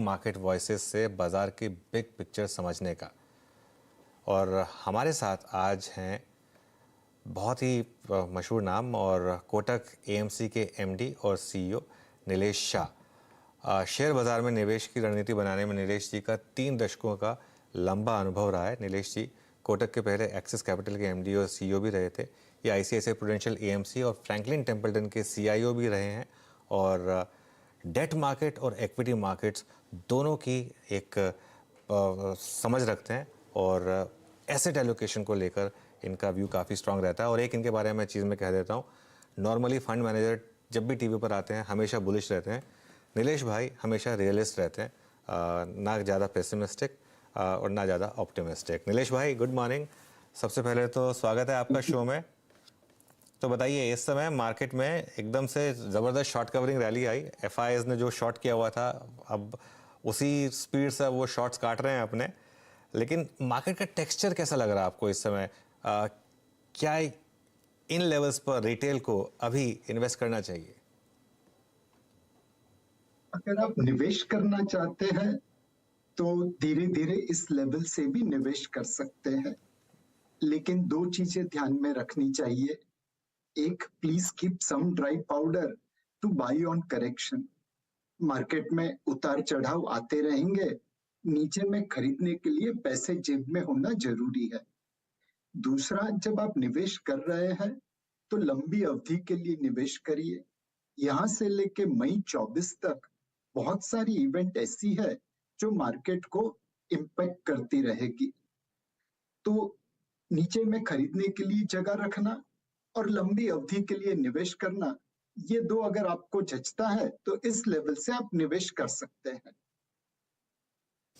Market voices से बाजार की बिग पिक्चर समझने का। और हमारे साथ आज हैं बहुत ही मशहूर नाम और कोटक एएमसी के एमडी और सीईओ नीलेश शाह। शेयर बाजार में निवेश की रणनीति बनाने में नीलेश जी का 3 दशकों का लंबा अनुभव रहा है। नीलेश जी कोटक के पहले एक्सिस कैपिटल के एमडी और सीईओ भी रहे थे। ये आईसीआईसीआई प्रूडेंशियल एएमसी और फ्रैंकलिन टेम्पल्टन के सीआईओ भी रहे हैं और डेट मार्केट और इक्विटी मार्केट्स दोनों की एक समझ रखते हैं और एसेट एलोकेशन को लेकर इनका व्यू काफ़ी स्ट्रांग रहता है। और एक इनके बारे में चीज़ मैं कह देता हूँ, नॉर्मली फंड मैनेजर जब भी टीवी पर आते हैं हमेशा बुलिश रहते हैं, नीलेश भाई हमेशा रियलिस्ट रहते हैं, ना ज़्यादा पेसिमिस्टिक और ना ज़्यादा ऑप्टिमिस्टिक। नीलेश भाई गुड मॉर्निंग। सबसे पहले तो स्वागत है आपका शो में। तो बताइए, इस समय मार्केट में एकदम से ज़बरदस्त शॉर्ट कवरिंग रैली आई, एफआईआईज ने जो शॉर्ट किया हुआ था अब उसी स्पीड से वो शॉर्ट्स काट रहे हैं अपने, लेकिन मार्केट का टेक्सचर कैसा लग रहा है आपको इस समय? क्या इन लेवल्स पर रिटेल को अभी इन्वेस्ट करना चाहिए? अगर आप निवेश करना चाहते हैं तो धीरे धीरे इस लेवल से भी निवेश कर सकते हैं, लेकिन 2 चीजें ध्यान में रखनी चाहिए। एक, please keep some dry powder to buy on correction. Market में उतार चढ़ाव आते रहेंगे, नीचे में खरीदने के लिए पैसे जेब में होना जरूरी है। दूसरा, जब आप निवेश कर रहे हैं तो लंबी अवधि के लिए निवेश करिए। यहां से लेके मई 24 तक बहुत सारी इवेंट ऐसी है जो मार्केट को इम्पैक्ट करती रहेगी। तो नीचे में खरीदने के लिए जगह रखना और लंबी अवधि के लिए निवेश करना, ये 2 अगर आपको जचता है तो इस लेवल से आप निवेश कर सकते हैं।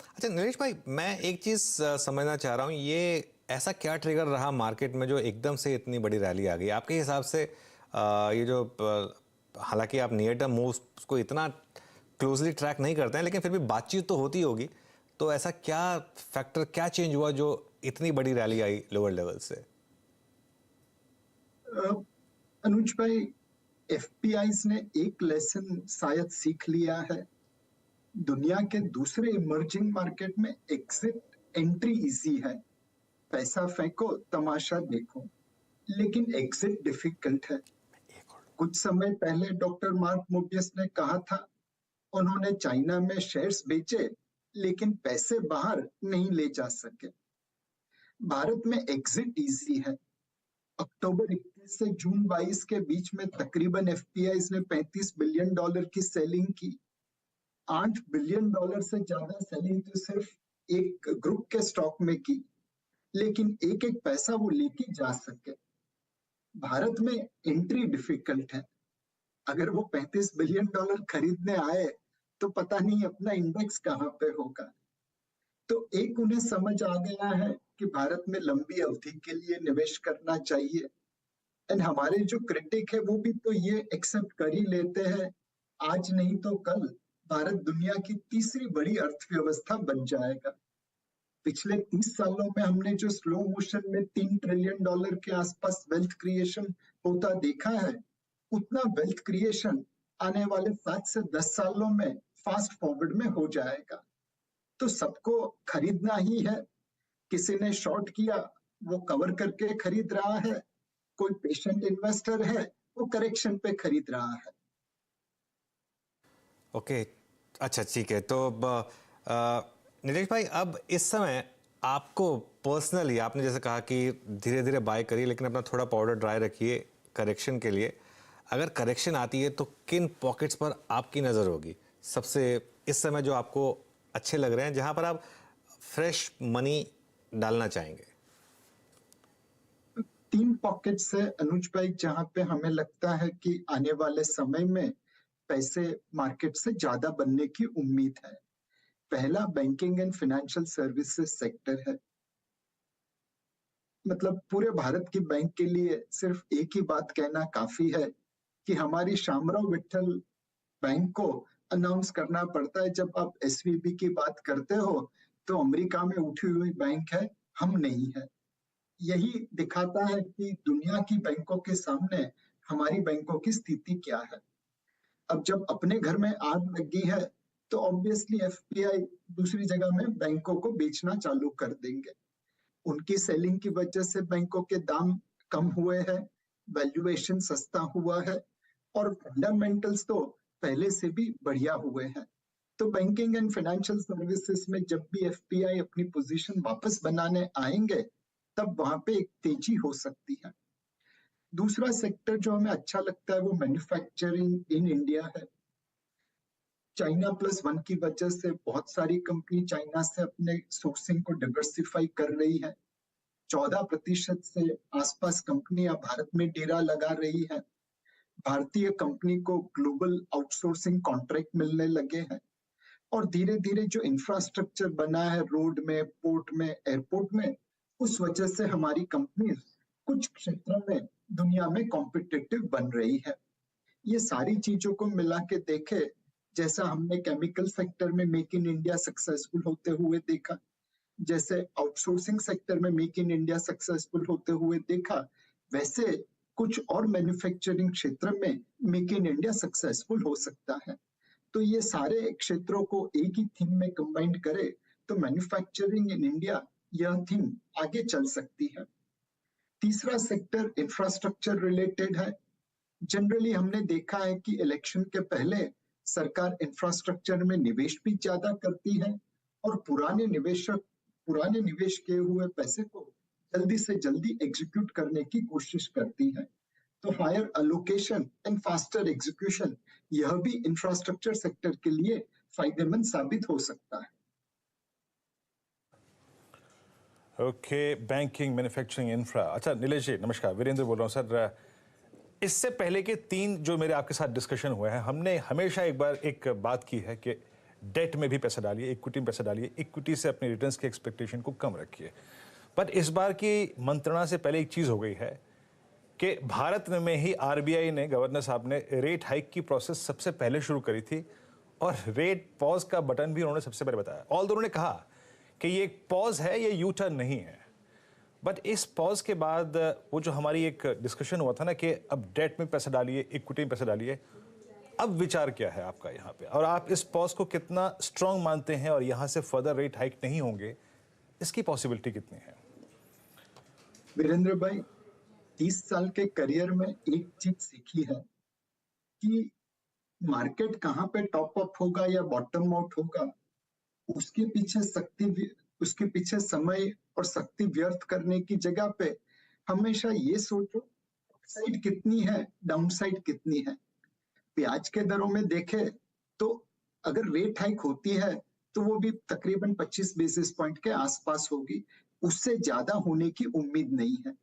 अच्छा नीलेश भाई, मैं एक चीज़ समझना चाह रहा हूँ, ये ऐसा क्या ट्रिगर रहा मार्केट में जो एकदम से इतनी बड़ी रैली आ गई आपके हिसाब से? ये जो हालांकि आप नियर टर्म मूव्स को इतना क्लोजली ट्रैक नहीं करते हैं, लेकिन फिर भी बातचीत तो होती होगी, तो ऐसा क्या फैक्टर, क्या चेंज हुआ जो इतनी बड़ी रैली आई लोअर लेवल से? अनुज भाई, एफपीआईज ने एक लेसन शायद सीख लिया है। दुनिया के दूसरे इमर्जिंग मार्केट में एग्जिट एंट्री इजी है, पैसा फेंको तमाशा देखो, लेकिन एग्जिट डिफिकल्ट है। कुछ समय पहले डॉक्टर मार्क मोबियस ने कहा था, उन्होंने चाइना में शेयर्स बेचे लेकिन पैसे बाहर नहीं ले जा सके। भारत में एग्जिट इजी है। अक्टूबर 21 से जून 22 के बीच में तकरीबन एफपीआईज ने $35 बिलियन की सेलिंग की। $8 बिलियन से ज्यादा सेलिंग तो सिर्फ एक ग्रुप के स्टॉक में की, लेकिन एक एक पैसा वो लेके जा सके। भारत में एंट्री डिफिकल्ट है। अगर वो $35 बिलियन खरीदने आए तो पता नहीं अपना इंडेक्स कहाँ पे होगा। तो एक उन्हें समझ आ गया है कि भारत में लंबी अवधि के लिए निवेश करना चाहिए। एंड हमारे जो क्रिटिक है वो भी तो ये एक्सेप्ट कर ही लेते हैं, आज नहीं तो कल भारत दुनिया की तीसरी बड़ी अर्थव्यवस्था बन जाएगा। पिछले 30 सालों में हमने जो स्लो मोशन में $3 ट्रिलियन के आसपास वेल्थ क्रिएशन होता देखा है, उतना वेल्थ क्रिएशन आने वाले 7 से 10 सालों में फास्ट फॉरवर्ड में हो जाएगा। तो सबको खरीदना ही है। किसी ने शॉर्ट किया, वो कवर करके खरीद रहा है, कोई पेशेंट इन्वेस्टर है, वो करेक्शन पे खरीद रहा है। ओके, अच्छा ठीक है। तो नीलेश भाई, अब इस समय आपको पर्सनली, आपने जैसे कहा कि धीरे धीरे बाय करिए लेकिन अपना थोड़ा पाउडर ड्राई रखिए करेक्शन के लिए। अगर करेक्शन आती है तो किन पॉकेट्स पर आपकी नज़र होगी सबसे इस समय जो आपको अच्छे लग रहे हैं, जहां पर आप फ्रेश मनी डालना चाहेंगे? 3 पॉकेट्स है अनुज भाई, जहां पे हमें लगता है कि आने वाले समय में पैसे मार्केट से ज्यादा बनने की उम्मीद है। पहला, banking and financial services sector है। मतलब पूरे भारत की बैंक के लिए सिर्फ एक ही बात कहना काफी है कि हमारी शामराव विठल बैंक को अनाउंस करना पड़ता है। जब आप एसवीबी की बात करते हो तो अमेरिका में उठी हुई बैंक है, हम नहीं है। यही दिखाता है कि दुनिया की बैंकों के सामने हमारी बैंकों की स्थिति क्या है। अब जब अपने घर में आग लगी है तो ऑब्वियसली एफपीआई दूसरी जगह में बैंकों को बेचना चालू कर देंगे। उनकी सेलिंग की वजह से बैंकों के दाम कम हुए हैं, वैल्यूएशन सस्ता हुआ है और फंडामेंटल्स तो पहले से भी बढ़िया हुए हैं। तो बैंकिंग एंड फाइनेंशियल सर्विसेज में जब भी एफपीआई अपनी पोजीशन वापस बनाने आएंगे तब वहां पे एक तेजी हो सकती है। दूसरा सेक्टर जो हमें अच्छा लगता है वो मैन्युफैक्चरिंग इन इंडिया है। चाइना प्लस वन की वजह से बहुत सारी कंपनी चाइना से अपने सोर्सिंग को डिवर्सिफाई कर रही है। 14% से आसपास कंपनियां भारत में डेरा लगा रही है। भारतीय कंपनी को ग्लोबल आउटसोर्सिंग कॉन्ट्रैक्ट मिलने लगे हैं और धीरे धीरे जो इंफ्रास्ट्रक्चर बना है रोड में, पोर्ट में, एयरपोर्ट में, उस वजह से हमारी कंपनी कुछ क्षेत्रों में दुनिया में कॉम्पिटिटिव बन रही है। ये सारी चीजों को मिला के देखे, जैसा हमने केमिकल सेक्टर में मेक इन इंडिया सक्सेसफुल होते हुए देखा, जैसे आउटसोर्सिंग सेक्टर में मेक इन इंडिया सक्सेसफुल होते हुए देखा, वैसे कुछ और मैन्युफैक्चरिंग क्षेत्र में मेक इन इंडिया सक्सेसफुल हो सकता है। तो ये सारे क्षेत्रों को एक ही थीम में कंबाइन करे तो मैन्युफैक्चरिंग इन इंडिया यह थीम आगे चल सकती है। तीसरा सेक्टर इंफ्रास्ट्रक्चर रिलेटेड है। जनरली हमने देखा है कि इलेक्शन के पहले सरकार इंफ्रास्ट्रक्चर में निवेश भी ज्यादा करती है और पुराने निवेश किए हुए पैसे को जल्दी से जल्दी एग्जीक्यूट करने की कोशिश करती है। तो higher allocation and faster execution यह भी इंफ्रास्ट्रक्चर सेक्टर के लिए फायदेमंद साबित हो सकता है। Okay, banking, manufacturing, infra. अच्छा नीलेश जी नमस्कार, वीरेंद्र बोल रहा हूँ सर। इससे पहले के 3 जो मेरे आपके साथ डिस्कशन हुए हैं, हमने हमेशा एक बात की है कि डेट में भी पैसा डालिए, इक्विटी में पैसा डालिए, इक्विटी से अपने रिटर्न्स की एक्सपेक्टेशन को कम रखिए। पर इस बार की मंत्रणा से पहले एक चीज़ हो गई है कि भारत में ही आरबीआई ने, गवर्नर साहब ने रेट हाइक की प्रोसेस सबसे पहले शुरू करी थी और रेट पॉज का बटन भी उन्होंने सबसे पहले बताया। ऑल उन्होंने कहा कि ये एक पॉज है, ये यू टर्न नहीं है। बट इस पॉज के बाद वो जो हमारी एक डिस्कशन हुआ था ना कि अब डेट में पैसा डालिए, इक्विटी में पैसा डालिए, अब विचार क्या है आपका यहाँ पे, और आप इस पॉज को कितना स्ट्रांग मानते हैं और यहाँ से फर्दर रेट हाइक नहीं होंगे, इसकी पॉसिबिलिटी कितनी है? वीरेंद्र भाई, 30 साल के करियर में एक चीज सीखी है कि मार्केट कहाँ पे टॉप अप होगा या बॉटम आउट होगा, उसके पीछे समय और शक्ति व्यर्थ करने की जगह पे हमेशा ये सोचो अपसाइड कितनी है, डाउनसाइड कितनी है। ब्याज के दरों में देखे तो अगर रेट हाइक होती है तो वो भी तकरीबन 25 बेसिस पॉइंट के आसपास होगी, उससे ज्यादा होने की उम्मीद नहीं है।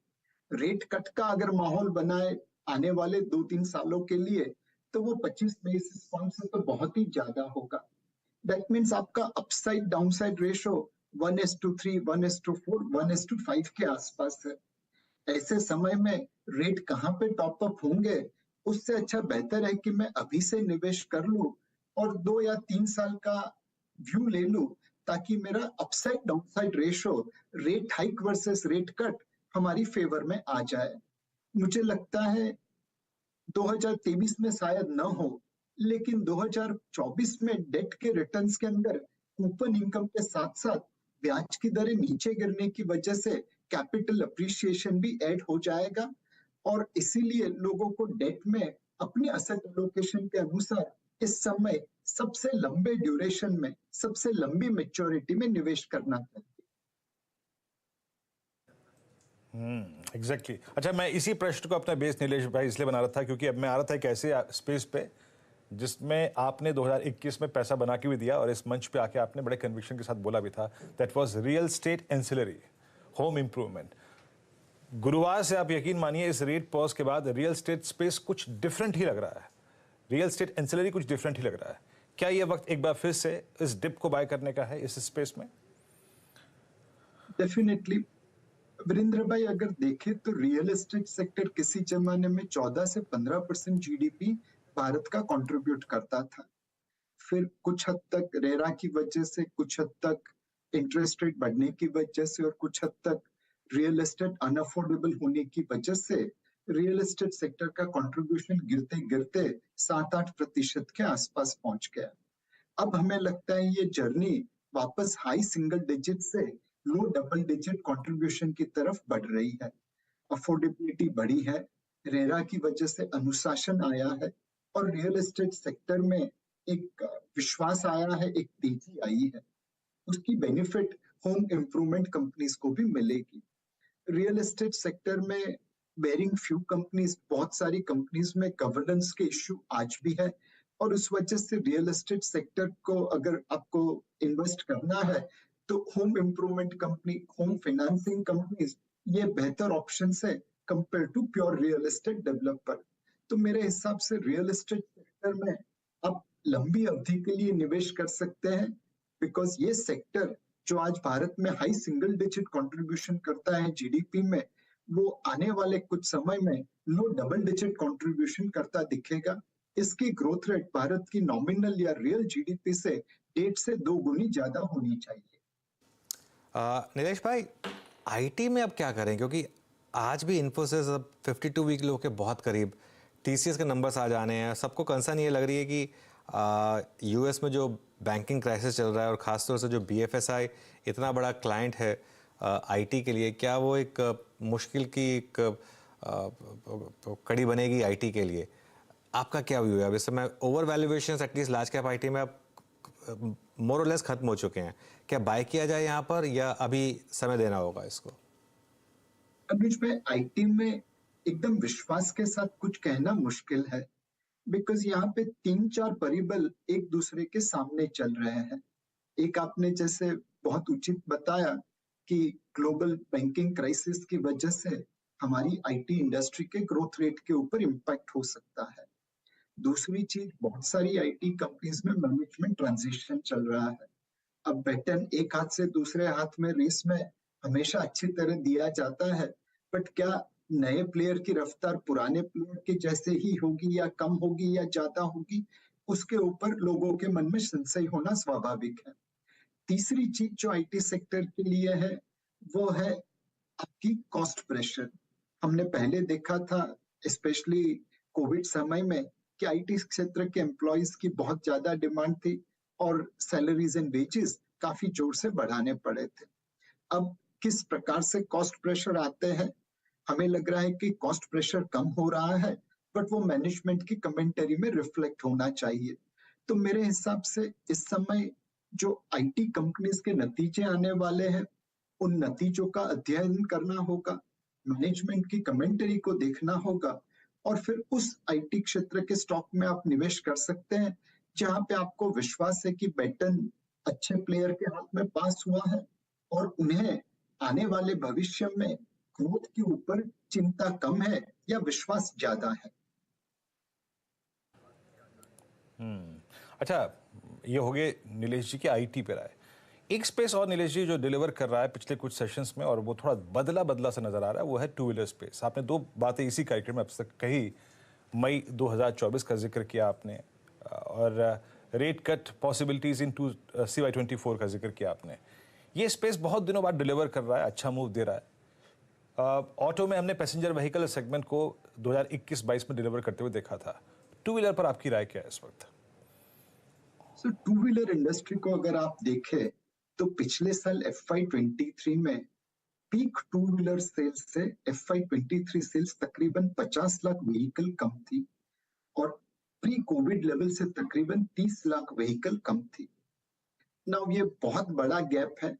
रेट कट का अगर माहौल बनाए आने वाले 2-3 सालों के लिए तो वो 25 बेसिस पॉइंट से तो बहुत ही ज्यादा होगा। दैट मीन्स आपका अपसाइड डाउनसाइड रेशो 1:3, 1:4, 1:5 के आसपास है। ऐसे समय में रेट कहाँ पे टॉप अप होंगे, उससे अच्छा बेहतर है कि मैं अभी से निवेश कर लूं और 2 या 3 साल का व्यू ले लूं, ताकि मेरा upside downside ratio, rate hike versus rate cut हमारी फेवर में आ जाए। मुझे लगता है 2023 में शायद न हो, लेकिन 2024 में डेट के रिटर्न्स के अंदर कूपन इनकम के साथ साथ ब्याज की दरें नीचे गिरने की वजह से कैपिटल अप्रिसिएशन भी ऐड हो जाएगा और इसीलिए लोगों को डेट में अपनी असेट एलोकेशन के अनुसार इस समय सबसे लंबे ड्यूरेशन में, सबसे लंबी मैच्योरिटी में निवेश करना चाहिए। एग्जैक्टली। अच्छा, मैं इसी प्रश्न को अपना बेस नीलेश भाई इसलिए बना रहा था क्योंकि अब मैं आ रहा था एक ऐसे स्पेस पे जिसमें आपने 2021 में पैसा बना के भी दिया और इस मंच पे आके आपने बड़े कन्विक्शन के साथ बोला भी था, that was real estate ancillary, home improvement. गुरुवार से आप यकीन मानिए इस रेट पॉज के बाद रियल स्टेट स्पेस कुछ डिफरेंट ही लग रहा है, रियल स्टेट एंसिलरी कुछ डिफरेंट ही लग रहा है। क्या ये वक्त एक बार फिर से इस डिप को बाय करने का है इस स्पेस में? डेफिनेटली वीरेंद्र भाई, अगर देखें तो रियल एस्टेट सेक्टर किसी जमाने में 14 से 15% जीडीपी भारत का कंट्रीब्यूट करता था। फिर कुछ हद तक रेरा की वजह से, कुछ हद तक इंटरेस्ट रेट बढ़ने की वजह से और कुछ हद तक रियल एस्टेट अनअफोर्डेबल होने की वजह से रियल एस्टेट सेक्टर का कंट्रीब्यूशन गिरते गिरते 7-8% के आसपास पहुंच गया। अब हमें लगता है ये जर्नी वापस हाई सिंगल डिजिट से लो डबल डिजिट कंट्रीब्यूशन की तरफ बढ़ रही है। अफोर्डेबिलिटी बढ़ी है, रेरा की वजह से अनुशासन आया है और रियल एस्टेट सेक्टर में एक विश्वास आया है, एक तेजी आई है। उसकी बेनिफिट होम इम्प्रूवमेंट कंपनीज को भी मिलेगी। रियल एस्टेट सेक्टर में बेरिंग फ्यू कंपनीज, बहुत सारी कंपनीज में गवर्नेंस के इश्यू आज भी है और उस वजह से रियल एस्टेट सेक्टर को अगर आपको इन्वेस्ट करना है तो home improvement company, home financing companies ये बेहतर ऑप्शन है compare to pure real estate developer. तो मेरे हिसाब से रियल एस्टेट सेक्टर में आप लंबी अवधि के लिए निवेश कर सकते हैं, बिकॉज ये सेक्टर जो आज भारत में हाई सिंगल डिजिट कंट्रीब्यूशन करता है जीडीपी में, वो आने वाले कुछ समय में लो डबल डिजिट कंट्रीब्यूशन करता दिखेगा। इसकी ग्रोथ रेट भारत की नॉमिनल या रियल जीडीपी से 1.5 से 2 गुनी ज्यादा होनी चाहिए। नीलेश भाई, आईटी में अब क्या करें, क्योंकि आज भी इन्फोसिस अब 52 वीक लो के बहुत करीब, टीसीएस के नंबर्स आ जाने हैं। सबको कंसर्न ये लग रही है कि यूएस में जो बैंकिंग क्राइसिस चल रहा है और ख़ासतौर से जो बीएफएसआई इतना बड़ा क्लाइंट है आईटी के लिए, क्या वो एक मुश्किल की एक कड़ी बनेगी आईटी के लिए? आपका क्या व्यू है? अब इस समय over valuations at least large cap IT में अब मोर और लेस खत्म हो चुके हैं। क्या बाय किया जाए यहाँ पर या अभी समय देना होगा इसको? अनुज भाई, आईटी में एकदम विश्वास के साथ कुछ कहना मुश्किल है, बिकॉज यहाँ पे 3-4 परिबल एक दूसरे के सामने चल रहे हैं। एक आपने जैसे बहुत उचित बताया कि ग्लोबल बैंकिंग क्राइसिस की वजह से हमारी आईटी इंडस्ट्री के ग्रोथ रेट के ऊपर इम्पैक्ट हो सकता है। दूसरी चीज, बहुत सारी आईटी कंपनीज में मैनेजमेंट ट्रांजिशन चल रहा है। अब बैटन एक हाथ से दूसरे हाथ में रेस में हमेशा अच्छी तरह दिया जाता है, बट क्या नए प्लेयर की रफ्तार पुराने प्लेयर के जैसे ही होगी या कम होगी या ज्यादा होगी, उसके ऊपर लोगों के मन में संशय होना स्वाभाविक है। तीसरी चीज जो आईटी सेक्टर के लिए है वो है आपकी कॉस्ट प्रेशर। हमने पहले देखा था स्पेशली कोविड समय में कि आईटी क्षेत्र के एम्प्लॉयज की बहुत ज्यादा डिमांड थी और सैलरीज एंड वेजेस काफी जोर से बढ़ाने पड़े थे। अब किस प्रकार से कॉस्ट प्रेशर आते हैं, हमें लग रहा है कि कॉस्ट प्रेशर कम हो रहा है, बट वो मैनेजमेंट की कमेंटरी में रिफ्लेक्ट होना चाहिए। तो मेरे हिसाब से इस समय जो आईटी कंपनीज के नतीजे आने वाले हैं, उन नतीजों का अध्ययन करना होगा, मैनेजमेंट की कमेंटरी को देखना होगा और फिर उस आईटी क्षेत्र के स्टॉक में आप निवेश कर सकते हैं जहां पे आपको विश्वास है कि बैटन अच्छे प्लेयर के हाथ में पास हुआ है और उन्हें आने वाले भविष्य में ग्रोथ के ऊपर चिंता कम है या विश्वास ज्यादा है। अच्छा, ये हो गए नीलेश जी के आईटी पे राय। एक स्पेस और नीलेश जी जो डिलीवर कर रहा है पिछले कुछ सेशंस में और वो थोड़ा बदला बदला सा नजर आ रहा है, वो है टू व्हीलर स्पेस। आपने दो बातें इसी कार्यक्रम में अब तक कही। मई 2024 का जिक्र किया आपने और rate cut possibilities in CY24 का जिक्र किया आपने। ये स्पेस बहुत दिनों बाद डिलीवर कर रहा है, अच्छा मूव दे रहा है। ऑटो में हमने पैसेंजर व्हीकल सेगमेंट को 2021-22 में डिलीवर करते हुए देखा था। टू व्हीलर पर आपकी राय क्या है इस वक्त? सो टू व्हीलर इंडस्ट्री को अगर आप देखें तो पिछले साल FY23 में पीक टू व्हीलर सेल्स से FY23 सेल्स तकरीबन 50 लाख व्हीकल कम थी और प्री कोविड लेवल से तकरीबन 30 लाख व्हीकल कम थी। नाउ ये बहुत बड़ा गैप है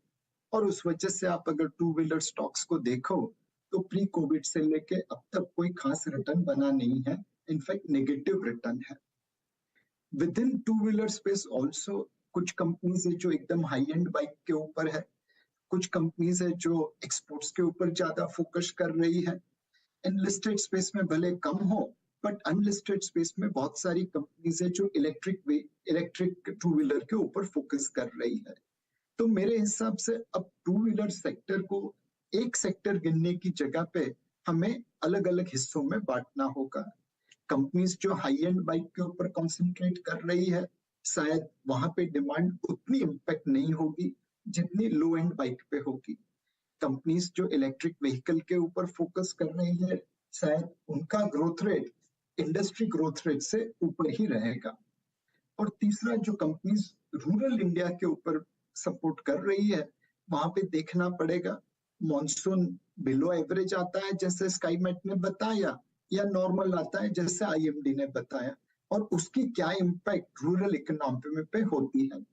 और उस वजह से आप अगर टू व्हीलर स्टॉक्स को देखो तो प्री कोविड से लेके अब तक कोई खास रिटर्न बना नहीं है, इनफैक्ट नेगेटिव रिटर्न है। With in two wheeler space also कुछ कंपनीज है जो एकदम हाई एंड बाइक के ऊपर है, कुछ कंपनीज है जो एक्सपोर्ट्स के ऊपर ज्यादा फोकस कर रही है। अनलिस्टेड स्पेस में भले कम हो, बट अनलिस्टेड स्पेस में बहुत सारी कंपनीज है जो इलेक्ट्रिक टू व्हीलर के ऊपर फोकस कर रही है। तो मेरे हिसाब से अब टू व्हीलर सेक्टर को एक सेक्टर गिनने की जगह पे हमें अलग अलग हिस्सों में बांटना होगा। कंपनीज जो हाई एंड बाइक के ऊपर कॉन्सेंट्रेट कर रही है, शायद वहां पे डिमांड उतनी इम्पैक्ट नहीं होगी जितनी लो एंड बाइक पे होगी। कंपनीज जो इलेक्ट्रिक व्हीकल के ऊपर फोकस कर रही है, शायद उनका growth rate industry growth rate से ऊपर ही रहेगा। और तीसरा जो कंपनीज रूरल इंडिया के ऊपर सपोर्ट कर रही है, वहां पे देखना पड़ेगा मॉनसून बिलो एवरेज आता है जैसे स्काईमेट ने बताया, या नॉर्मल आता है जैसे आईएमडी ने बताया, और उसकी क्या इम्पैक्ट रूरल इकोनॉमी पे होती है।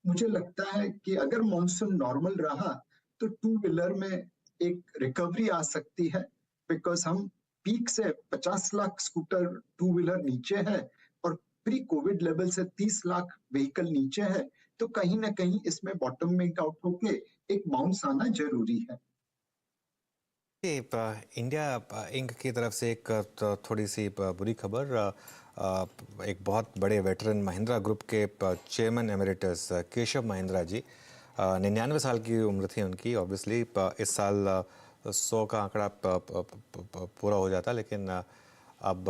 मुझे लगता है कि अगर मॉनसून नॉर्मल रहा तो टू व्हीलर में एक रिकवरी आ सकती है, बिकॉज हम पीक से 50 लाख स्कूटर टू व्हीलर नीचे है और प्री कोविड लेवल से 30 लाख व्हीकल नीचे है, तो कहीं ना कहीं इसमें बॉटमिंग आउट होके एक बाउंस आना जरूरी है। इंडिया इंक की तरफ से एक थोड़ी सी बुरी खबर। एक बहुत बड़े वेटरन महिंद्रा ग्रुप के चेयरमैन एमेरिटस केशव महिंद्रा जी, 99 साल की उम्र थी उनकी। ऑब्वियसली इस साल 100 का आंकड़ा पूरा हो जाता, लेकिन अब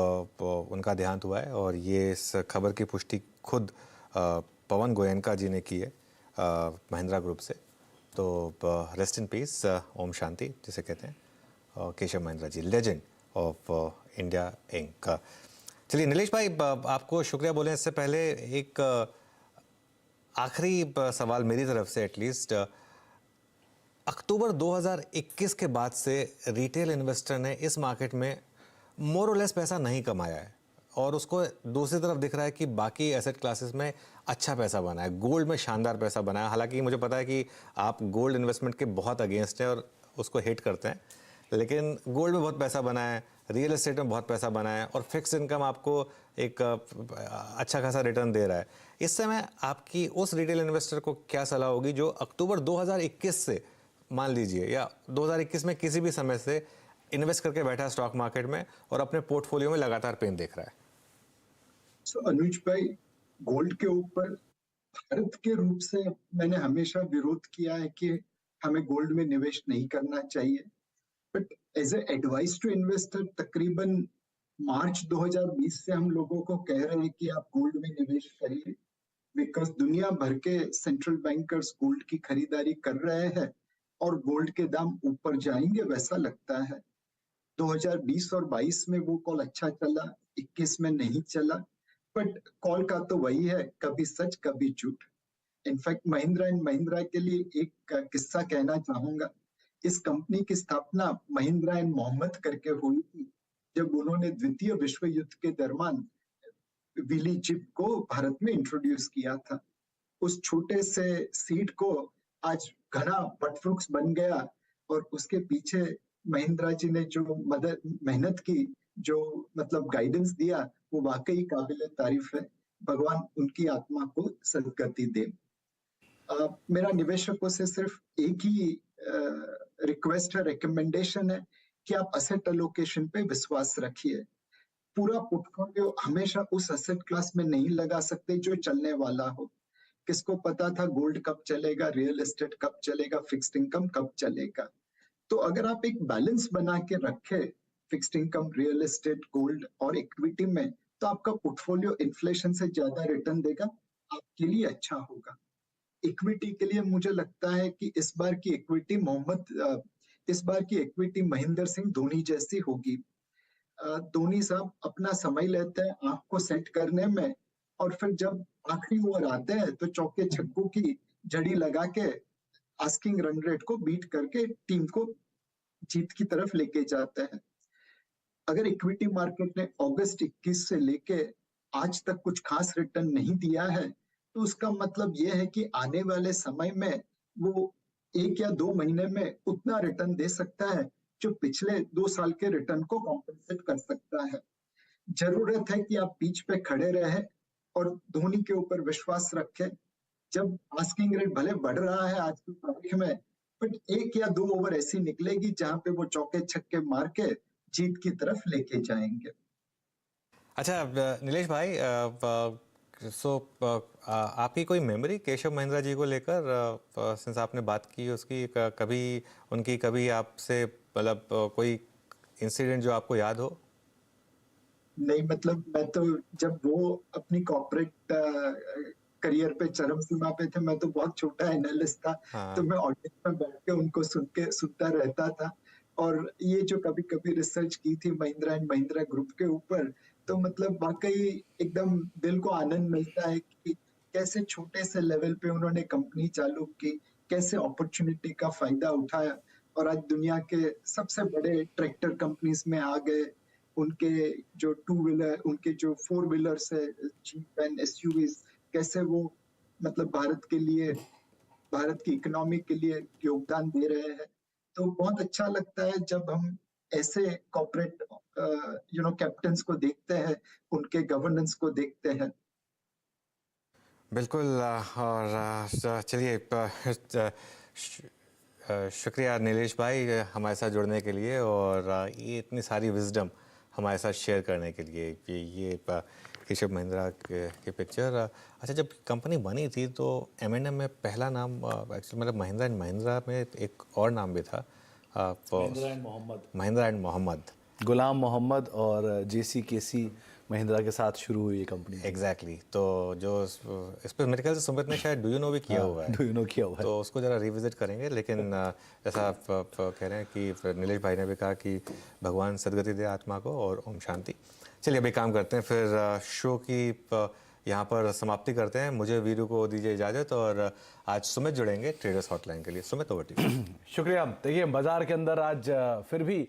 उनका देहांत हुआ है और ये इस खबर की पुष्टि खुद पवन गोयनका जी ने की है महिंद्रा ग्रुप से। तो rest in peace, Om Shanti जिसे कहते हैं केशव महिंद्रा जी, लेजेंड ऑफ इंडिया इंक। चलिए नीलेश भाई, आपको शुक्रिया बोलें इससे पहले एक आखिरी सवाल मेरी तरफ से एटलीस्ट। अक्टूबर 2021 के बाद से रिटेल इन्वेस्टर ने इस मार्केट में मोर और लेस पैसा नहीं कमाया है, और उसको दूसरी तरफ दिख रहा है कि बाकी एसेट क्लासेस में अच्छा पैसा बना है, गोल्ड में शानदार पैसा बना है। हालांकि मुझे पता है कि आप गोल्ड इन्वेस्टमेंट के बहुत अगेंस्ट हैं और उसको हेट करते हैं, लेकिन गोल्ड में बहुत पैसा बना है, रियल एस्टेट में बहुत पैसा बना है, और फिक्स इनकम आपको एक अच्छा खासा रिटर्न दे रहा है। इस समय आपकी उस रिटेल इन्वेस्टर को क्या सलाह होगी जो अक्टूबर 2021 से, मान लीजिए, या 2021 में किसी भी समय से इन्वेस्ट करके बैठा है स्टॉक मार्केट में और अपने पोर्टफोलियो में लगातार पेन देख रहा है? अनुज भाई, गोल्ड के ऊपर भारत के रूप से मैंने हमेशा विरोध किया है कि हमें गोल्ड में निवेश नहीं करना चाहिए, but as a advice to investor तकरीबन मार्च 2020 से हम लोगों को कह रहे हैं कि आप गोल्ड में निवेश करिए, बिकॉज दुनिया भर के सेंट्रल बैंकर्स गोल्ड की खरीदारी कर रहे हैं और गोल्ड के दाम ऊपर जाएंगे वैसा लगता है। 2020 और 22 में वो कॉल अच्छा चला, 21 में नहीं चला, बट कॉल का तो वही है, कभी सच कभी झूठ। इनफैक्ट महिंद्रा एंड महिंद्रा के लिए एक किस्सा कहना चाहूंगा। इस कंपनी की स्थापना महिंद्रा एंड मोहम्मद करके हुई थी, जब उन्होंने द्वितीय विश्व युद्ध के दरमियान विली जिप को भारत में इंट्रोड्यूस किया था। उस छोटे से सीड को आज घना वटवृक्ष बन गया, और उसके पीछे महिंद्रा जी ने जो मेहनत की, जो मतलब गाइडेंस दिया, वो वाकई काबिल तारीफ है। भगवान उनकी आत्मा को सदगति दे। मेरा निवेशकों से सिर्फ एक ही रिक्वेस्ट है, रिकमेंडेशन है कि आप असेट एलोकेशन पे विश्वास रखिए। पूरा पोर्टफोलियो हमेशा उस असेट क्लास में नहीं लगा सकते जो चलने वाला हो। किसको पता था गोल्ड कब चलेगा, रियल एस्टेट कब चलेगा, फिक्स्ड इनकम कब चलेगा। तो अगर आप एक बैलेंस बना के रखे fixed income, real estate, gold और इक्विटी में, तो आपका पोर्टफोलियो इन्फ्लेशन से ज्यादा रिटर्न देगा, आपके लिए अच्छा होगा। इक्विटी के लिए मुझे लगता है कि इस बार की इक्विटी महेंद्र सिंह धोनी जैसी होगी। धोनी साहब अपना समय लेते हैं आंख को सेट करने में, और फिर जब आखिरी ओवर आते हैं तो चौके छक्कों की जड़ी लगा के आस्किंग रन रेट को बीट करके टीम को जीत की तरफ लेके जाते हैं। अगर इक्विटी मार्केट ने अगस्त 21 से लेके आज तक कुछ खास रिटर्न नहीं दिया है, तो उसका मतलब यह है कि आने वाले समय में वो 1 या 2 महीने में उतना रिटर्न दे सकता है जो पिछले 2 साल के रिटर्न को कॉम्पेंसेट कर सकता है। जरूरत है कि आप पिच पे खड़े रहे और धोनी के ऊपर विश्वास रखें। जब आस्किंग रेट भले बढ़ रहा है आज की तारीख में, बट 1 या 2 ओवर ऐसी निकलेगी जहां पे वो चौके छक्के मार के जीत की तरफ लेके जाएंगे। अच्छा नीलेश भाई, आपकी कोई मेमोरी केशव महिंद्रा जी को लेकर, सिंस आपने बात की उसकी, कभी आपसे मतलब कोई इंसिडेंट जो आपको याद हो? नहीं, मतलब मैं तो जब वो अपनी कॉर्पोरेट करियर पे चरम सीमा पे थे, मैं तो बहुत छोटा एनालिस्ट था। हाँ। तो मैं ऑडियंस में बैठ के उनको सुनता रहता था। और ये जो कभी कभी रिसर्च की थी महिंद्रा एंड महिंद्रा ग्रुप के ऊपर, तो मतलब वाकई एकदम दिल को आनंद मिलता है कि कैसे छोटे से लेवल पे उन्होंने कंपनी चालू की, कैसे अपॉर्चुनिटी का फायदा उठाया और आज दुनिया के सबसे बड़े ट्रैक्टर कंपनीज में आ गए। उनके जो टू व्हीलर, उनके जो फोर व्हीलर्स है, जीप एंड एसयूवीज, कैसे वो मतलब भारत के लिए, भारत की इकोनॉमी के लिए योगदान दे रहे हैं। तो बहुत अच्छा लगता है जब हम ऐसे कॉर्पोरेट कैप्टन्स को देखते हैं, उनके गवर्नेंस को देखते हैं। बिल्कुल और चलिए शुक्रिया नीलेश भाई हमारे साथ जुड़ने के लिए और ये इतनी सारी विजडम हमारे साथ शेयर करने के लिए कि ये केशव महिंद्रा के पिक्चर। अच्छा, जब कंपनी बनी थी तो M&M में पहला नाम एक्चुअली मतलब महिंद्रा एंड महिंद्रा में एक और नाम भी था, महिंद्रा एंड मोहम्मद, गुलाम मोहम्मद और JCKC महिंद्रा के साथ शुरू हुई ये कंपनी। एग्जैक्टली तो जो इस पर मेरे ख्याल से सुमित ने शायद डू यू नो भी किया हुआ है, डू यू नो किया हुआ है, तो उसको ज़रा रिविजिट करेंगे। लेकिन जैसा आप कह रहे हैं कि नीलेश भाई ने भी कहा कि भगवान सदगति दे आत्मा को और ओम शांति। चलिए अभी काम करते हैं, फिर शो की यहाँ पर समाप्ति करते हैं। मुझे वीरू को दीजिए इजाज़त और आज सुमित जुड़ेंगे ट्रेडर्स हॉटलाइन के लिए। Sumit over to you. शुक्रिया। देखिए बाजार के अंदर आज फिर भी